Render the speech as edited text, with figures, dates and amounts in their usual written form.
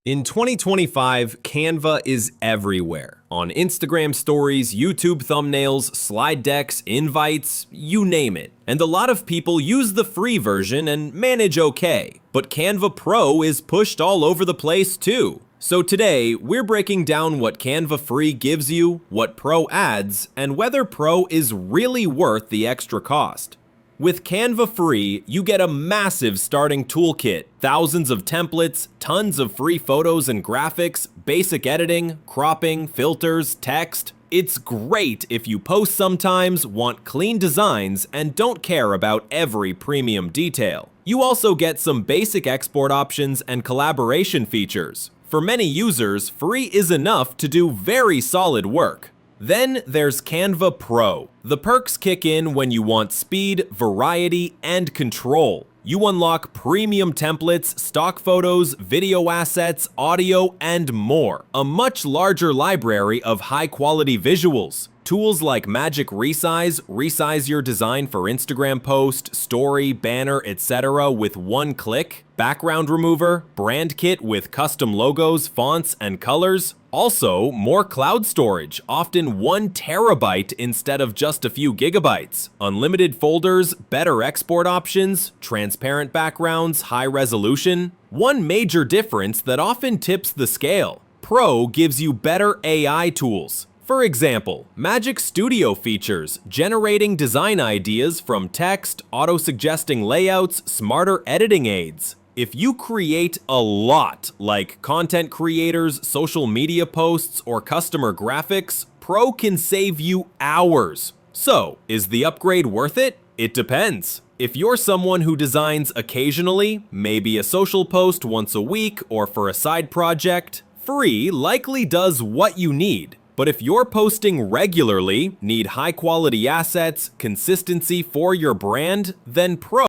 In 2025, Canva is everywhere. On Instagram stories, YouTube thumbnails, slide decks, invites, you name it. And a lot of people use the free version and manage okay. But Canva Pro is pushed all over the place too. So today, we're breaking down what Canva Free gives you, what Pro adds, and whether Pro is really worth the extra cost. With Canva Free, you get a massive starting toolkit, thousands of templates, tons of free photos and graphics, basic editing, cropping, filters, text. It's great if you post sometimes, want clean designs, and don't care about every premium detail. You also get some basic export options and collaboration features. For many users, free is enough to do very solid work. Then there's Canva Pro. The perks kick in when you want speed, variety, and control. You unlock premium templates, stock photos, video assets, audio, and more. A much larger library of high-quality visuals. Tools like Magic resize your design for Instagram post, story, banner, etc. with one click. Background remover, brand kit with custom logos, fonts, and colors. Also, more cloud storage, often 1 terabyte instead of just a few gigabytes. Unlimited folders, better export options, transparent backgrounds, high resolution. One major difference that often tips the scale. Pro gives you better AI tools. For example, Magic Studio features, generating design ideas from text, auto-suggesting layouts, smarter editing aids. If you create a lot, like content creators, social media posts, or customer graphics, Pro can save you hours. So, is the upgrade worth it? It depends. If you're someone who designs occasionally, maybe a social post once a week or for a side project, Free likely does what you need. But if you're posting regularly, need high-quality assets, consistency for your brand, then Pro